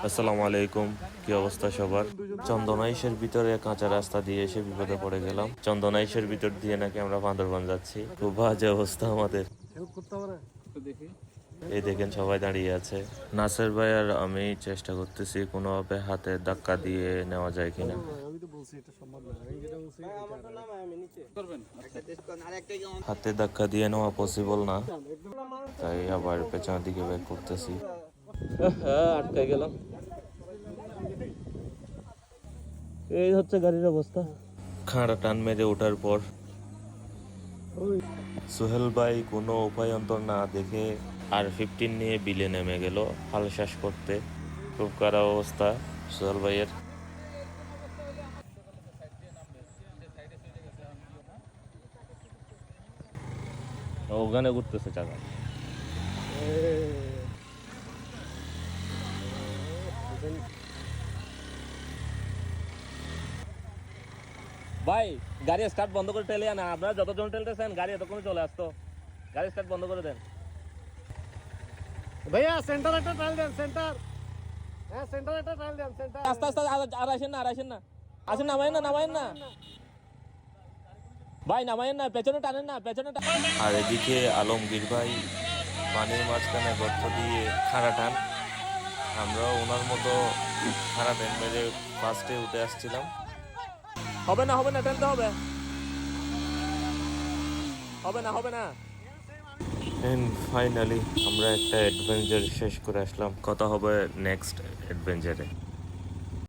আসসালামু আলাইকুম, কি অবস্থা সবার? চন্দনাইশের ভিতরে কাঁচা রাস্তা দিয়ে এসে বিপদে পড়ে গেলাম। চন্দনাইশের ভিতর দিয়ে নাকি আমরা বান্দরবান যাচ্ছি। খুব বাজে অবস্থা আমাদের। এই দেখেন সবাই দাঁড়িয়ে আছে। নাসের ভাই আর আমি চেষ্টা করতেছি কোনোভাবে হাতে ধাক্কা দিয়ে নেওয়া যায় কিনা। হাতে ধাক্কা দিয়ে নেওয়া পসিবল না, তাই আবার পেছনের দিকে ব্যাক করতেছি। আটকে গেলাম। এই হচ্ছে গাড়ির অবস্থা। খাঁড়া টান মেরে ওঠার পর সোহেল ভাই কোনো উপায় অন্তর না দেখে R15 নিয়ে বিলে নেমে গেল হাল শেষ করতে। খুব খারাপ অবস্থা সোহেল ভাইয়ের। ওখানে ঘুরতেছে চাকা। ভাই গাড়ি স্টার্ট বন্ধ করে ঠেলে না, আপনারা যতজন ঠেলতেছেন গাড়ি এতক্ষণ চলে আসতো। গাড়ি স্টার্ট বন্ধ করে দেন ভাইয়া। সেন্টার একটা ট্রায়াল দেন, সেন্টার। হ্যাঁ, সেন্টার একটা ট্রায়াল দেন, সেন্টার। আস্তে আস্তে আর আসেন না, আসেন, নামাইন না ভাই, নামাইন না, পেছনে টানেন না, পেছনে। আর এদিকে আলমগীর ভাই পানির মাঝখানে গর্ত দিয়ে খাড়া টান। আমরাও ওনার মতো খাড়া টান মেরে ফার্স্টে উঠে আসছিলাম। হবে না, টানতে হবে, হবে না। ফাইনালি আমরা একটা অ্যাডভেঞ্চার শেষ করে আসলাম। কথা হবে নেক্সট অ্যাডভেঞ্চারে।